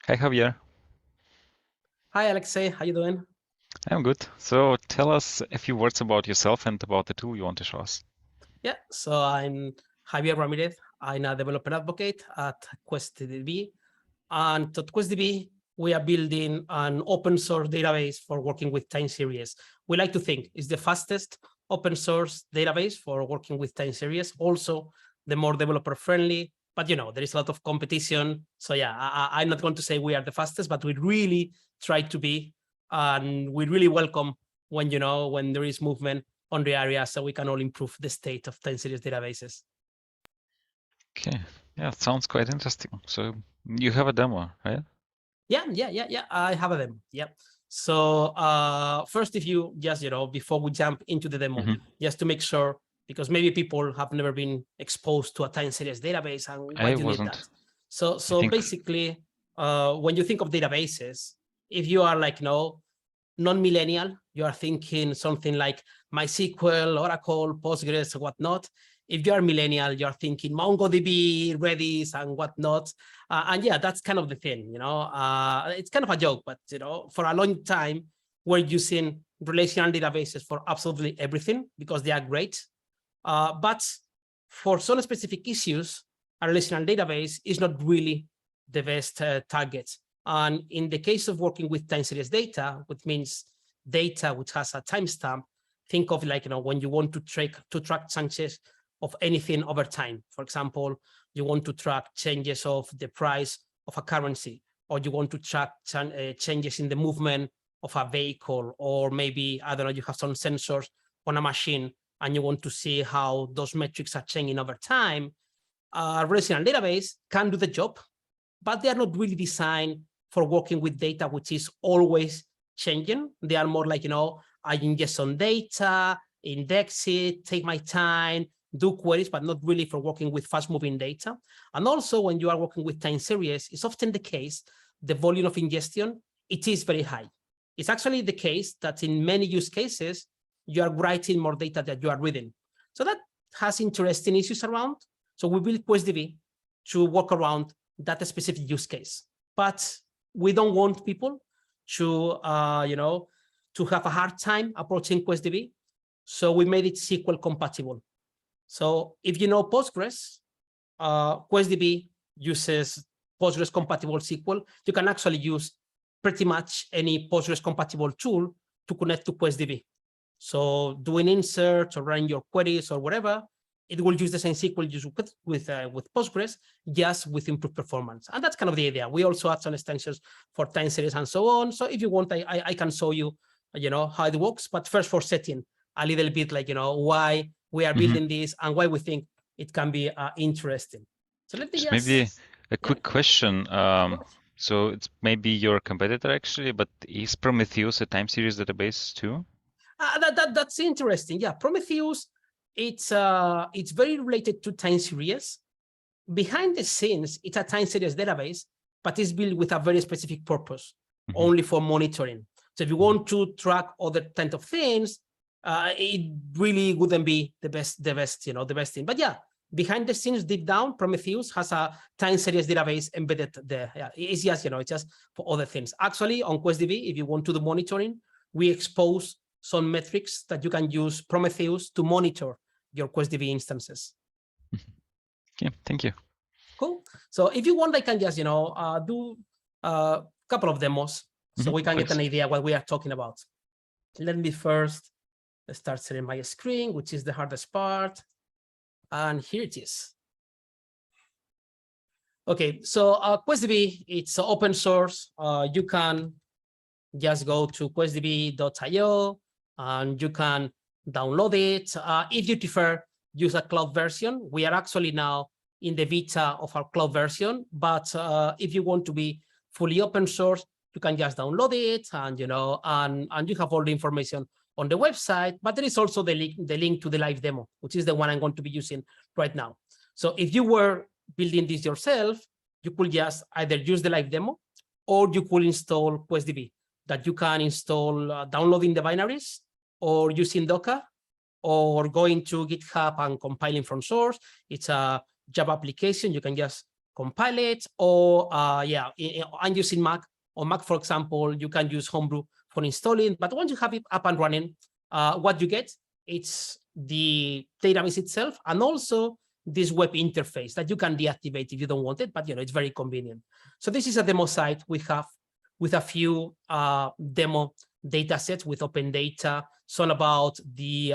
Hi, Javier. Hi, Alexei. How you doing? I'm good. So tell us a few words about yourself and about the tool you want to show us. Yeah, so I'm Javier Ramirez. I'm a developer advocate at QuestDB. And at QuestDB, we are building an open source database for working with time series. We like to think it's the fastest open source database for working with time series. Also, the more developer friendly, but there is a lot of competition. So yeah, I'm not going to say we are the fastest, but we really try to be, and we really welcome when there is movement on the area, so we can all improve the state of time series databases. Okay. Yeah, it sounds quite interesting. So you have a demo, right? Yeah. I have a demo. Yeah. So first, if you just, before we jump into the demo, just to make sure, because maybe people have never been exposed to a time series database, and why do you need that? So basically, when you think of databases, if you are like, non-millennial, you are thinking something like MySQL, Oracle, Postgres, whatnot. If you are millennial, you're thinking MongoDB, Redis, and whatnot. And yeah, that's kind of the thing, it's kind of a joke, but for a long time, we're using relational databases for absolutely everything because they are great. But for some specific issues, a relational database is not really the best target. And in the case of working with time series data, which means data which has a timestamp, think of like, when you want to track changes of anything over time. For example, you want to track changes of the price of a currency, or you want to track changes in the movement of a vehicle, or maybe, I don't know, you have some sensors on a machine and you want to see how those metrics are changing over time. A relational database can do the job, but they are not really designed for working with data which is always changing. They are more like, I ingest some data, index it, take my time, do queries, but not really for working with fast-moving data. And also, when you are working with time series, it's often the case, the volume of ingestion, it is very high. It's actually the case that in many use cases, you are writing more data than you are reading. So that has interesting issues around. So we built QuestDB to work around that specific use case. But we don't want people to, to have a hard time approaching QuestDB. So we made it SQL compatible. So if you know Postgres, QuestDB uses Postgres-compatible SQL. You can actually use pretty much any Postgres-compatible tool to connect to QuestDB. So doing inserts or running your queries or whatever, it will use the same SQL you with Postgres, just with improved performance. And that's kind of the idea. We also add some extensions for time series and so on. So if you want, I can show you, how it works. But first, for setting a little bit, like, why we are building this and why we think it can be interesting. So let me just maybe a quick question. So it's maybe your competitor actually, but is Prometheus a time series database too? That's interesting. Yeah, Prometheus, it's very related to time series. Behind the scenes, it's a time series database, but it's built with a very specific purpose, only for monitoring. So if you want to track other kind of things, it really wouldn't be the best thing. But yeah, behind the scenes, deep down, Prometheus has a time series database embedded there. Yeah, it's just, it's just for other things. Actually, on QuestDB, if you want to do monitoring, we expose some metrics that you can use Prometheus to monitor your QuestDB instances. Okay, thank you. Cool. So if you want, I can just, do a couple of demos so we can get an idea what we are talking about. Let me first start sharing my screen, which is the hardest part. And here it is. Okay, so QuestDB, it's open source. You can just go to questdb.io and you can download it. If you prefer, use a cloud version. We are actually now in the beta of our cloud version, but if you want to be fully open source, you can just download it, and and you have all the information on the website. But there is also the link to the live demo, which is the one I'm going to be using right now. So if you were building this yourself, you could just either use the live demo, or you could install QuestDB, that you can install downloading the binaries, or using Docker, or going to GitHub and compiling from source. It's a Java application. You can just compile it, or yeah, I'm using Mac. On Mac, for example, you can use Homebrew for installing, but once you have it up and running, what you get, it's the database itself, and also this web interface that you can deactivate if you don't want it, but it's very convenient. So this is a demo site we have with a few demo data sets with open data, some about the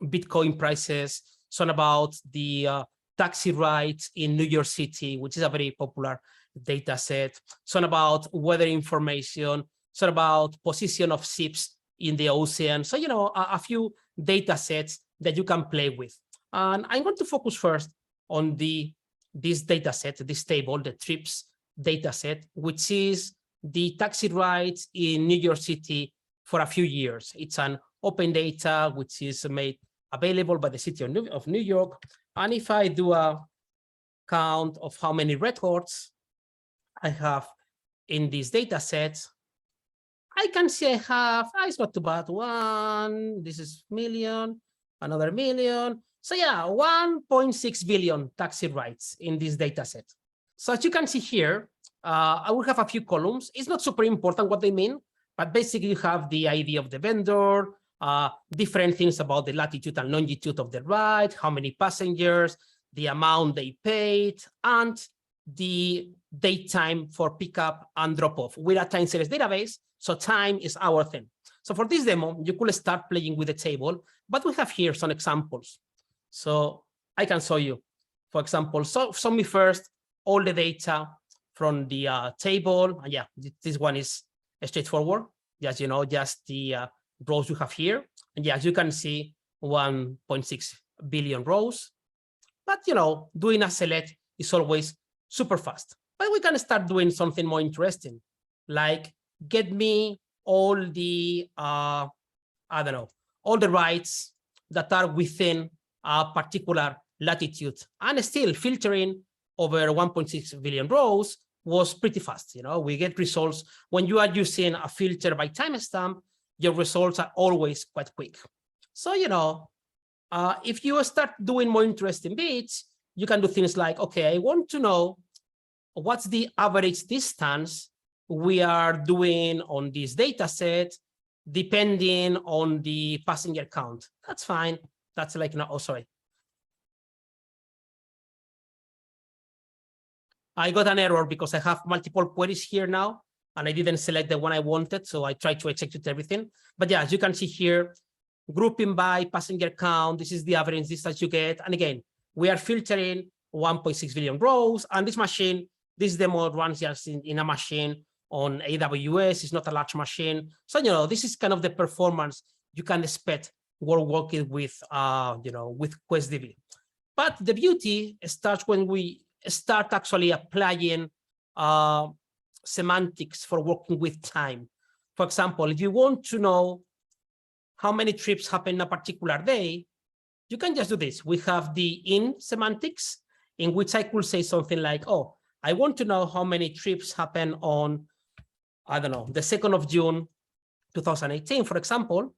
Bitcoin prices, some about the taxi rides in New York City, which is a very popular data set, some about weather information, some about position of ships in the ocean. So, a few data sets that you can play with. And I'm going to focus first on this data set, this table, the trips data set, which is the taxi rides in New York City for a few years. It's an open data, which is made available by the city of New York. And if I do a count of how many records I have in this data set, I can see I have, it's not too bad, one, this is million, another million. So yeah, 1.6 billion taxi rides in this data set. So as you can see here, I will have a few columns. It's not super important what they mean, but basically you have the ID of the vendor, different things about the latitude and longitude of the ride, how many passengers, the amount they paid, and the date time for pickup and drop off. We're a time series database, so time is our thing. So for this demo, you could start playing with the table, but we have here some examples. So I can show you, for example, show me first all the data from the table. And yeah, this one is straightforward. Just, just the rows you have here. And yeah, as you can see, 1.6 billion rows. But, doing a select is always super fast. But we can start doing something more interesting, like get me all the, I don't know, all the rights that are within a particular latitude, and still filtering over 1.6 billion rows was pretty fast. We get results when you are using a filter by timestamp, your results are always quite quick. So, if you start doing more interesting bits, you can do things like, okay, I want to know what's the average distance we are doing on this data set, depending on the passenger count. That's fine. That's like, no, oh, sorry. I got an error because I have multiple queries here now, and I didn't select the one I wanted, so I tried to execute everything. But yeah, as you can see here, grouping by passenger count, this is the average distance you get. And again, we are filtering 1.6 billion rows, and this machine, this demo runs just in a machine on AWS. It's not a large machine. So, this is kind of the performance you can expect while working with, with QuestDB. But the beauty starts when we start actually applying semantics for working with time. For example, if you want to know how many trips happen in a particular day, you can just do this. We have the in semantics, in which I could say something like, oh, I want to know how many trips happen on, I don't know, the 2nd of June, 2018, for example.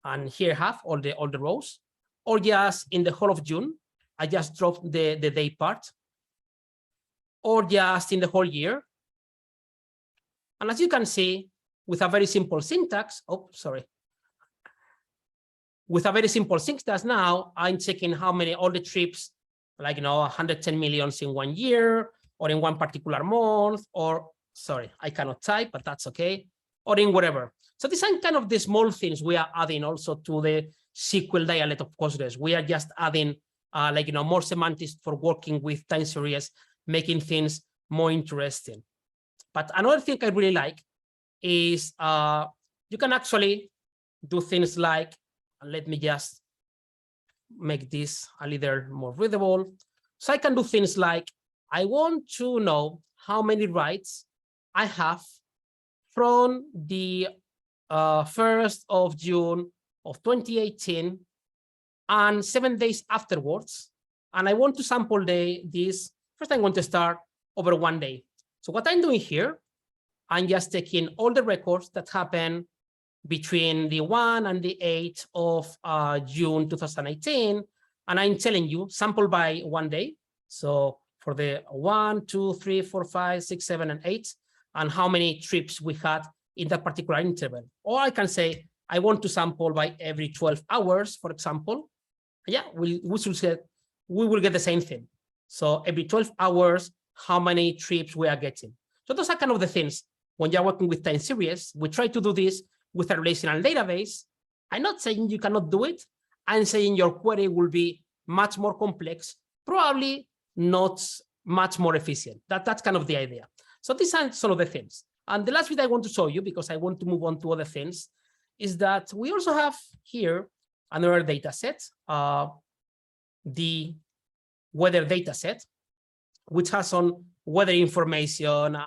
And here I have all the rows. Or just in the whole of June, I just dropped the day part. Or just in the whole year. And as you can see, with a very simple syntax, with a very simple syntax now, I'm checking how many, all the trips, like, 110 million in 1 year, or in one particular month, or, sorry, I cannot type, but that's okay, or in whatever. So these are kind of the small things we are adding also to the SQL dialect of Postgres. We are just adding, more semantics for working with time series, making things more interesting. But another thing I really like is you can actually do things like, let me just make this a little more readable. So I can do things like, I want to know how many writes I have from the 1st of June of 2018 and 7 days afterwards. And I want to sample this. First, I'm going to start over 1 day. So what I'm doing here, I'm just taking all the records that happen between the 1 and the 8th of June 2018, and I'm telling you sample by 1 day. So for the 1, 2, 3, 4, 5, 6, 7, and 8, and how many trips we had in that particular interval. Or I can say, I want to sample by every 12 hours, for example. Yeah, we will get the same thing. So every 12 hours, how many trips we are getting. So those are kind of the things. When you're working with time series, we try to do this with a relational database. I'm not saying you cannot do it. I'm saying your query will be much more complex, probably not much more efficient. That's kind of the idea. So these are some of the things. And the last bit I want to show you, because I want to move on to other things, is that we also have here another data set, the weather data set, which has some weather information,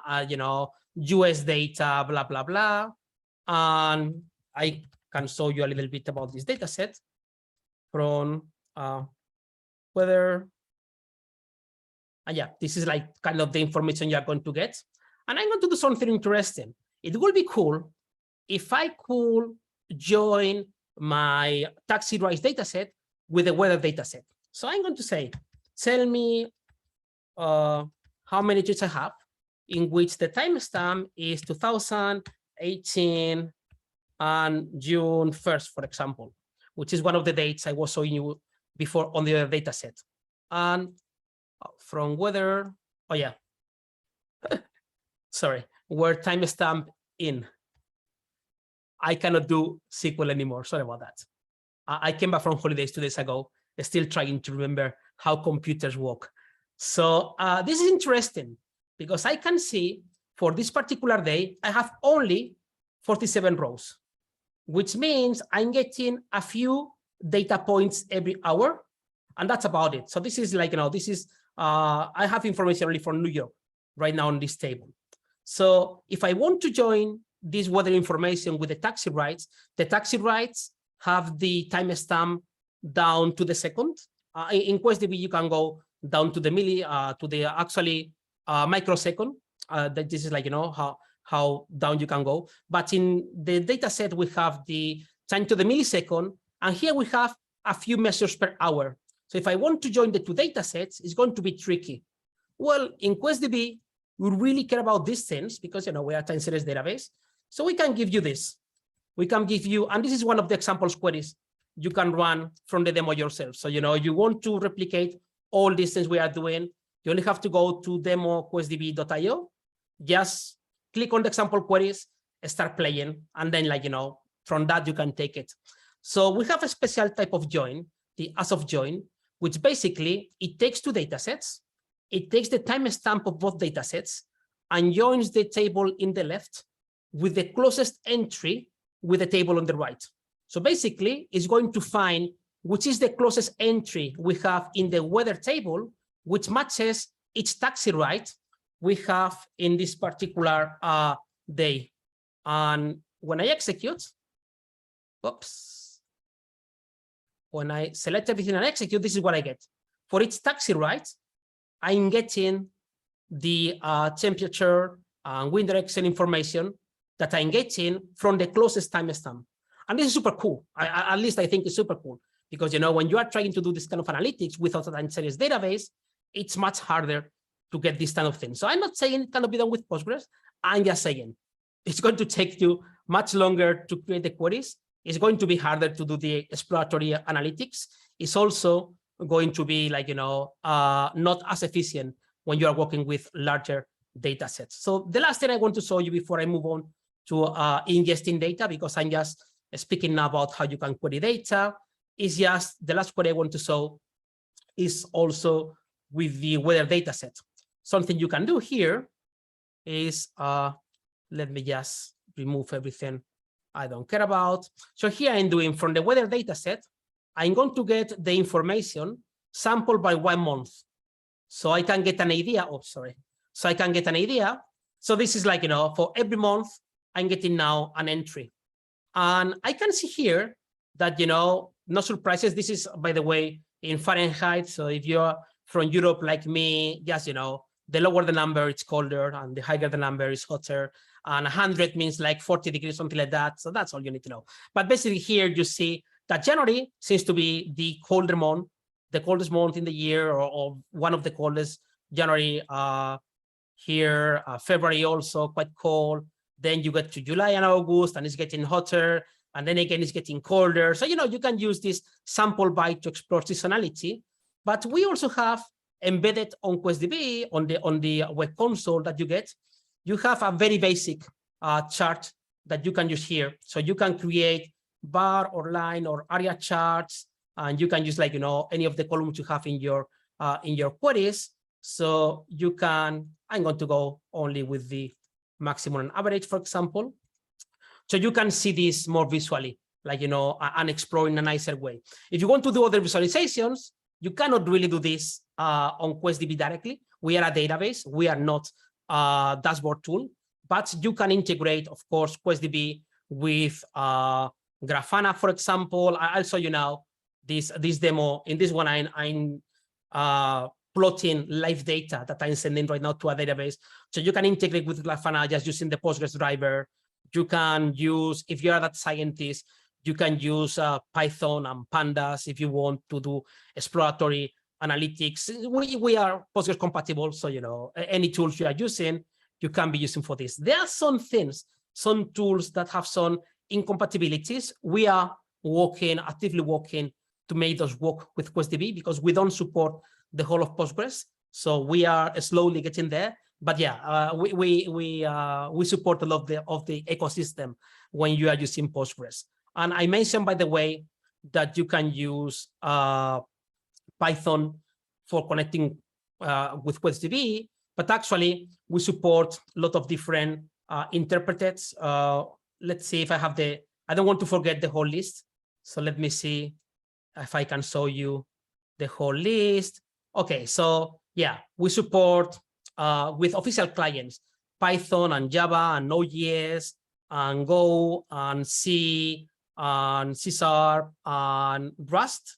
US data, blah, blah, blah. And I can show you a little bit about this data set from weather. And yeah, this is like kind of the information you're going to get. And I'm going to do something interesting. It would be cool if I could join my taxi rides dataset with the weather dataset. So I'm going to say, tell me how many tweets I have, in which the timestamp is 2018 and June 1st, for example, which is one of the dates I was showing you before on the other dataset. And from weather, oh yeah, sorry, where timestamp in. I cannot do SQL anymore. Sorry about that. I came back from holidays 2 days ago, still trying to remember how computers work. So this is interesting because I can see for this particular day, I have only 47 rows, which means I'm getting a few data points every hour, and that's about it. So this is like, this is, I have information only from New York right now on this table. So if I want to join this weather information with the taxi rides have the timestamp down to the second. In QuestDB, you can go down to the actually microsecond. That this is like, how down you can go. But in the data set, we have the time to the millisecond. And here we have a few measures per hour. So if I want to join the two data sets, it's going to be tricky. Well, in QuestDB, we really care about these things because, we are a time series database. So we can give you this. We can give you, and this is one of the examples queries you can run from the demo yourself. So, you want to replicate all these things we are doing. You only have to go to demo.questdb.io, just click on the example queries, start playing, and then from that you can take it. So we have a special type of join, the ASOF JOIN, which basically it takes two data sets, it takes the timestamp of both data sets and joins the table in the left with the closest entry with the table on the right. So basically, it's going to find which is the closest entry we have in the weather table, which matches each taxi ride we have in this particular day. And when I execute, when I select everything and execute, this is what I get. For each taxi ride, I'm getting the temperature and wind direction information that I'm getting from the closest timestamp. And this is super cool. At least I think it's super cool because, when you are trying to do this kind of analytics without a time series database, it's much harder to get this kind of thing. So I'm not saying it cannot be done with Postgres. I'm just saying it's going to take you much longer to create the queries. It's going to be harder to do the exploratory analytics. It's also going to be not as efficient when you are working with larger data sets. So the last thing I want to show you before I move on to ingesting data, because I'm just speaking now about how you can query data, is just the last query I want to show is also with the weather data set. Something you can do here is, let me just remove everything I don't care about. So here I'm doing from the weather data set, I'm going to get the information sampled by 1 month. So I can get an idea. So I can get an idea. So this is for every month, I'm getting now an entry. And I can see here that, no surprises. This is, by the way, in Fahrenheit. So if you're from Europe like me, just, the lower the number, it's colder, and the higher the number is hotter. And 100 means like 40 degrees, something like that. So that's all you need to know. But basically here you see that January seems to be the colder month, the coldest month in the year, or one of the coldest January, here, February also quite cold. Then you get to July and August, and it's getting hotter. And then again, it's getting colder. So, you can use this sample byte to explore seasonality. But we also have embedded on QuestDB, on the web console that you get, you have a very basic chart that you can use here. So you can create bar or line or area charts, and you can use any of the columns you have in your queries. So you can, I'm going to go only with the maximum and average, for example. So you can see this more visually, and explore in a nicer way. If you want to do other visualizations, you cannot really do this on QuestDB directly. We are a database. We are not a dashboard tool, but you can integrate, of course, QuestDB with Grafana, for example. I'll show you now this demo. In this one, I'm plotting live data that I'm sending right now to a database. So you can integrate with Grafana just using the Postgres driver. You can use, if you're a data scientist, you can use Python and Pandas if you want to do exploratory analytics. We are Postgres compatible, so any tools you are using, you can be using for this. There are some things, some tools that have some incompatibilities. We are actively working to make those work with QuestDB because we don't support the whole of Postgres. So we are slowly getting there. But yeah, we support a lot of the ecosystem when you are using Postgres. And I mentioned, by the way, that you can use Python for connecting with QuestDB, but actually we support a lot of different interpreters. Let's see if I have I don't want to forget the whole list. So let me see if I can show you the whole list. Okay, so yeah, we support with official clients, Python and Java and NodeJS and Go and C and C# and Rust.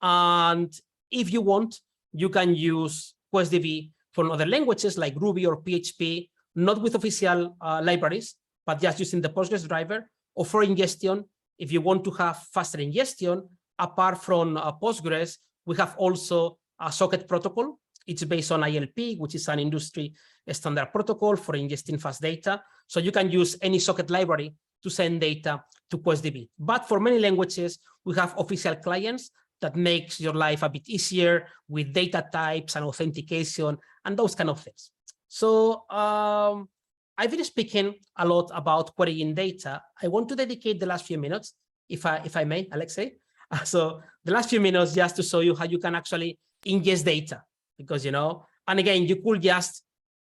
And if you want, you can use QuestDB for other languages like Ruby or PHP, not with official libraries, but just using the Postgres driver. Or for ingestion, if you want to have faster ingestion, apart from Postgres, we have also a socket protocol. It's based on ILP, which is an industry standard protocol for ingesting fast data. So you can use any socket library to send data to QuestDB. But for many languages, we have official clients that makes your life a bit easier with data types and authentication and those kind of things. So I've been speaking a lot about querying data. I want to dedicate the last few minutes, if I may, Alexei. So the last few minutes just to show you how you can actually ingest data. Because, and again, you could just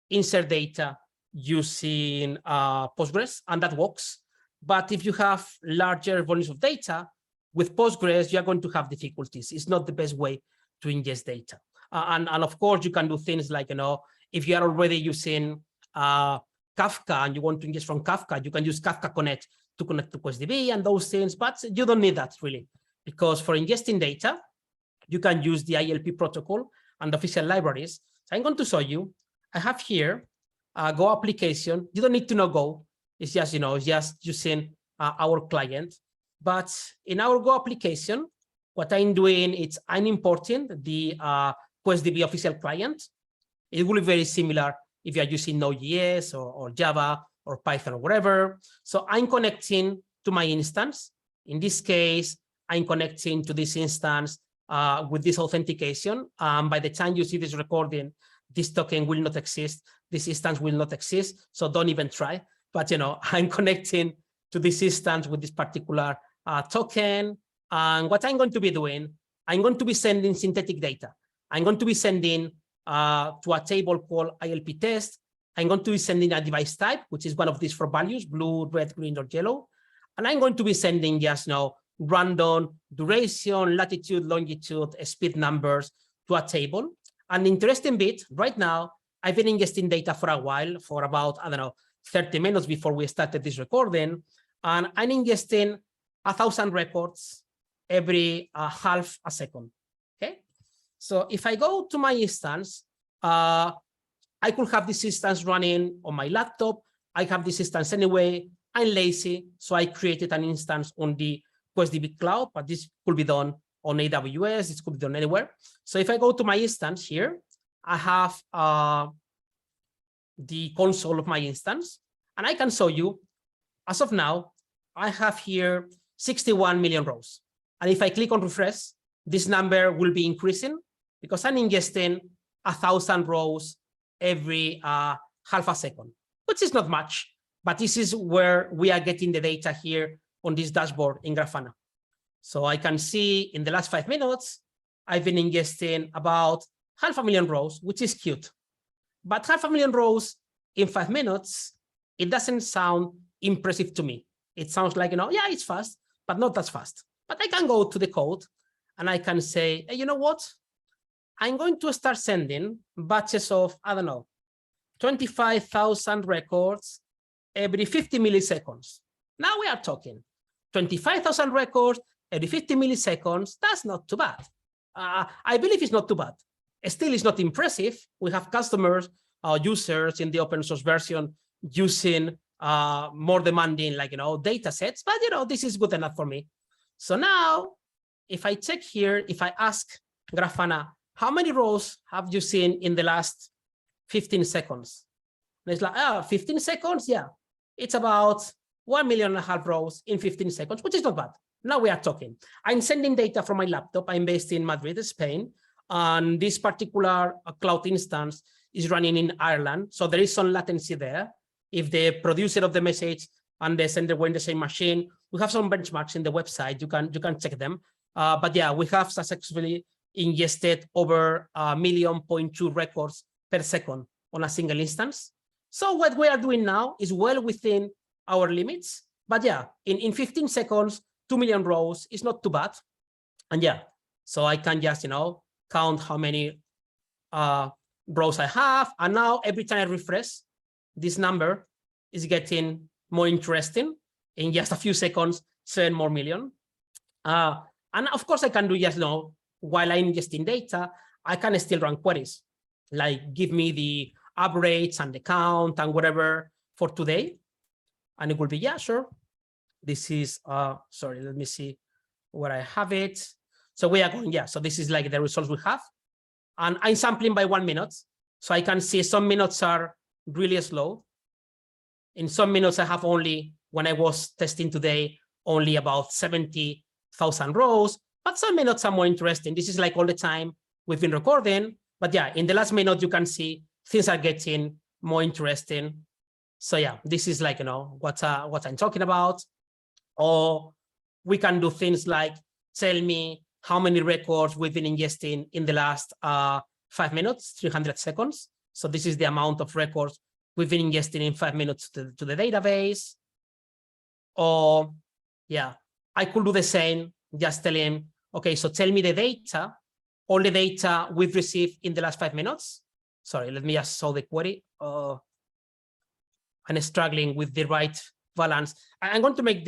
insert data using Postgres, and that works. But if you have larger volumes of data, with Postgres, you're going to have difficulties. It's not the best way to ingest data. And of course, you can do things like, if you are already using Kafka and you want to ingest from Kafka, you can use Kafka Connect to connect to QuestDB and those things, but you don't need that really. Because for ingesting data, you can use the ILP protocol and official libraries. So I'm going to show you. I have here a Go application. You don't need to know Go. It's just, it's just using our client. But in our Go application, what I'm doing is I'm importing the QuestDB official client. It will be very similar if you're using NodeJS or Java or Python or whatever. So I'm connecting to my instance. In this case, I'm connecting to this instance with this authentication. By the time you see this recording, this token will not exist. This instance will not exist. So don't even try. But, I'm connecting to this instance with this particular token. And what I'm going to be doing, I'm going to be sending synthetic data. I'm going to be sending to a table called ILP test. I'm going to be sending a device type, which is one of these 4 values, blue, red, green, or yellow. And I'm going to be sending just random duration, latitude, longitude, speed numbers to a table. An interesting bit, right now, I've been ingesting data for a while, for about, 30 minutes before we started this recording. And I'm ingesting 1,000 records every half a second, okay? So if I go to my instance, I could have this instance running on my laptop. I have this instance anyway. I'm lazy, so I created an instance on the QuestDB Cloud, but this could be done on AWS. This could be done anywhere. So if I go to my instance here, I have the console of my instance, and I can show you, as of now, I have here 61 million rows. And if I click on refresh, this number will be increasing because I'm ingesting 1,000 rows every half a second, which is not much, but this is where we are getting the data here on this dashboard in Grafana. So I can see in the last 5 minutes, I've been ingesting about 500,000 rows, which is cute. But 500,000 rows in 5 minutes, it doesn't sound impressive to me. It sounds like, yeah, it's fast, but not that fast. But I can go to the code and I can say, hey, you know what? I'm going to start sending batches of, I don't know, 25,000 records every 50 milliseconds. Now we are talking 25,000 records every 50 milliseconds. That's not too bad. I believe it's not too bad. Still, it's not impressive. We have customers, users in the open source version using more demanding, data sets, but this is good enough for me. So now, if I check here, if I ask Grafana, how many rows have you seen in the last 15 seconds? And it's like, 15 seconds, yeah. It's about 1.5 million rows in 15 seconds, which is not bad. Now we are talking. I'm sending data from my laptop. I'm based in Madrid, Spain, and this particular cloud instance is running in Ireland. So there is some latency there. If the producer of the message and the sender were in the same machine, we have some benchmarks in the website. You can check them. But yeah, we have successfully ingested over 1.2 million records per second on a single instance. So what we are doing now is well within our limits. But yeah, in 15 seconds, 2 million rows is not too bad. And yeah, so I can just, count how many rows I have. And now every time I refresh, this number is getting more interesting. In just a few seconds, 7 more million. And of course, I can do just, while I'm ingesting data, I can still run queries, like give me the average and the count and whatever for today. And it will be, yeah, sure. This is, sorry, let me see where I have it. So we are going, yeah, so this is like the results we have. And I'm sampling by 1 minute. So I can see some minutes are really slow. In some minutes, I have only, when I was testing today, only about 70,000 rows, but some minutes are more interesting. This is like all the time we've been recording. But yeah, in the last minute, you can see things are getting more interesting. So yeah, this is like, what I'm talking about. Or we can do things like tell me how many records we've been ingesting in the last 5 minutes, 300 seconds. So this is the amount of records we've been ingesting in 5 minutes to the database. Or yeah, I could do the same, just tell him, okay, so tell me the data, all the data we've received in the last 5 minutes. Sorry, let me just solve the query. I'm struggling with the right balance. I'm going to make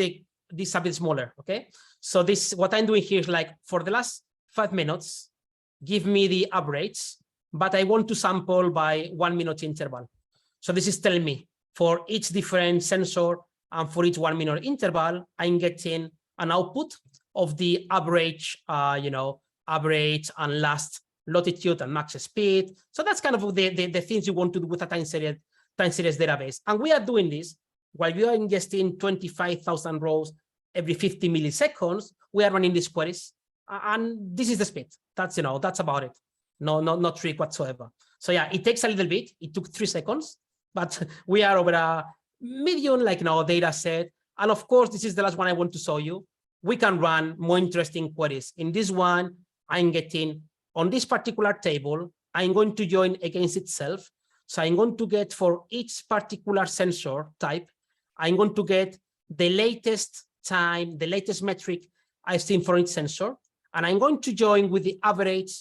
this a bit smaller, okay? So this, what I'm doing here is like, for the last 5 minutes, give me the average, but I want to sample by 1 minute interval. So this is telling me for each different sensor and for each 1 minute interval, I'm getting an output of the average, average and last latitude and max speed. So that's kind of the things you want to do with a time series database. And we are doing this while we are ingesting 25,000 rows every 50 milliseconds. We are running these queries, and this is the speed. That's that's about it. No trick whatsoever. So yeah, it takes a little bit. It took 3 seconds, but we are over a million data set. And of course, this is the last one I want to show you. We can run more interesting queries. In this one, I'm getting on this particular table, I'm going to join against itself. So I'm going to get for each particular sensor type, I'm going to get the latest time, the latest metric I've seen for each sensor. And I'm going to join with the average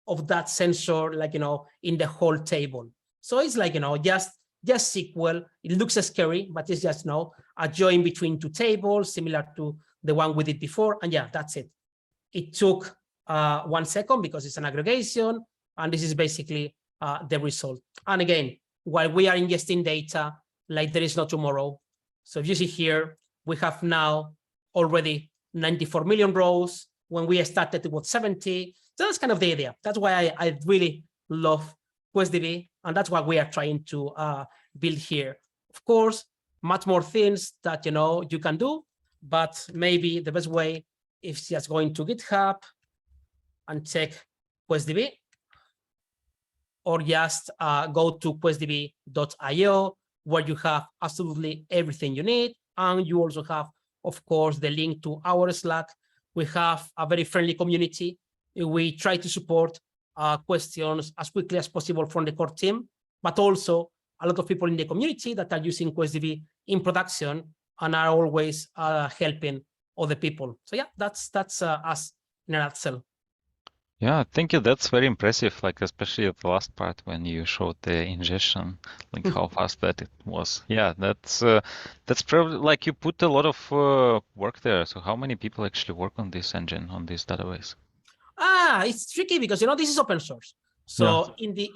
of that sensor, in the whole table. So it's just SQL. It looks scary, but it's just a join between 2 tables, similar to the one we did before. And yeah, that's it. It took 1 second because it's an aggregation. And this is basically the result. And again, while we are ingesting data, like there is no tomorrow. So if you see here, we have now already 94 million rows. When we started, it was 70. So that's kind of the idea. That's why I really love QuestDB, and that's what we are trying to build here. Of course, much more things that you can do, but maybe the best way is just going to GitHub and check QuestDB, or just go to QuestDB.io, where you have absolutely everything you need, and you also have, of course, the link to our Slack. We have a very friendly community. We try to support questions as quickly as possible from the core team, but also a lot of people in the community that are using QuestDB in production and are always helping other people. So yeah, that's us in a nutshell. Yeah, thank you. That's very impressive. Like especially at the last part when you showed the ingestion, like how fast that it was. Yeah, that's probably like you put a lot of work there. So how many people actually work on this engine, on this database? It's tricky because this is open source. So yeah.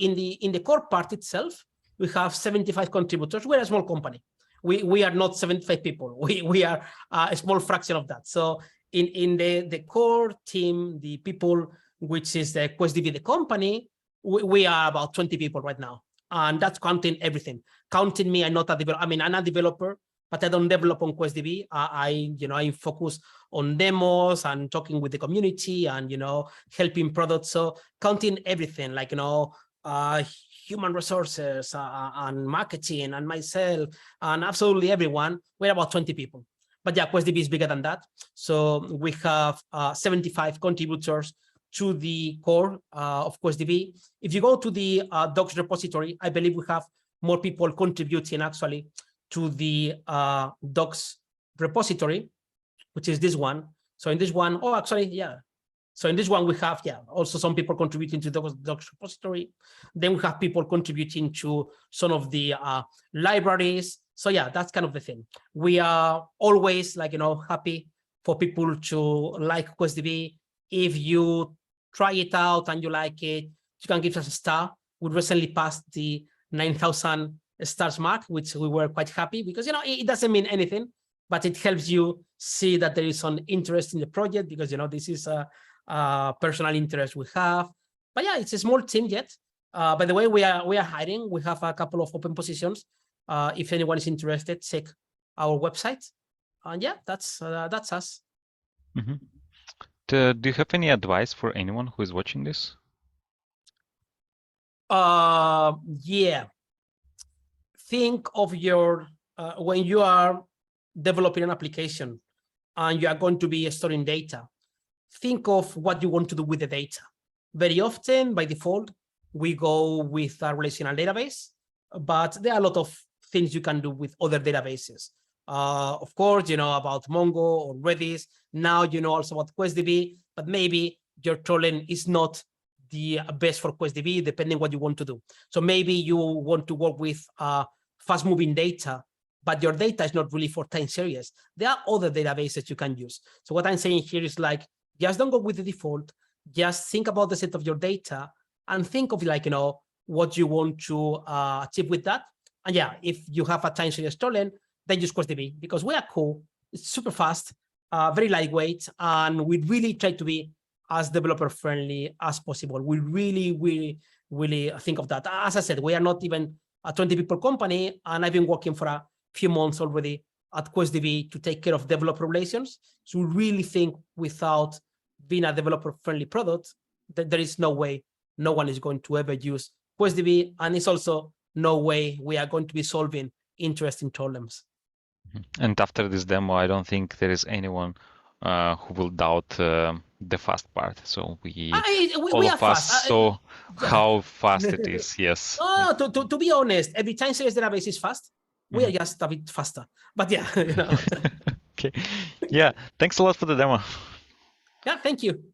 in the core part itself, we have 75 contributors. We're a small company. We are not 75 people. We are a small fraction of that. So in the core team, the people, which is the QuestDB, the company, we are about 20 people right now. And that's counting everything. Counting me, I'm not a developer. I mean, I'm a developer, but I don't develop on QuestDB. I focus on demos and talking with the community and, helping products. So counting everything, like, human resources and marketing and myself and absolutely everyone, we're about 20 people. But yeah, QuestDB is bigger than that. So we have 75 contributors to the core of QuestDB. If you go to the docs repository, I believe we have more people contributing actually to the docs repository, which is this one. So in this one, so in this one, we have, also some people contributing to the docs repository. Then we have people contributing to some of the libraries. So yeah, that's kind of the thing. We are always happy for people to like QuestDB. If you try it out and you like it, you can give us a star. We recently passed the 9,000 stars mark, which we were quite happy because, it doesn't mean anything, but it helps you see that there is some interest in the project because, this is a personal interest we have. But yeah, it's a small team yet. By the way, we are hiring. We have a couple of open positions. If anyone is interested, check our website. And yeah, that's us. Mm-hmm. Do you have any advice for anyone who is watching this? Yeah. Think of your, when you are developing an application and you are going to be storing data, think of what you want to do with the data. Very often, by default, we go with a relational database, but there are a lot of things you can do with other databases. Of course, about Mongo or Redis. Now you know also about QuestDB, but maybe your tooling is not the best for QuestDB, depending what you want to do. So maybe you want to work with fast-moving data, but your data is not really for time series. There are other databases you can use. So what I'm saying here is just don't go with the default. Just think about the set of your data and think of what you want to achieve with that. And yeah, if you have a time series tooling, then use QuestDB because we are cool. It's super fast, very lightweight, and we really try to be as developer friendly as possible. We really think of that. As I said, we are not even a 20 people company, and I've been working for a few months already at QuestDB to take care of developer relations. So we really think without being a developer friendly product, that there is no way no one is going to ever use QuestDB, and it's also no way we are going to be solving interesting problems. And after this demo, I don't think there is anyone who will doubt the fast part. So we all of us saw how fast it is. Yes. Oh, to be honest, every time series database is fast, we are just a bit faster. But yeah, Okay. Yeah. Thanks a lot for the demo. Yeah. Thank you.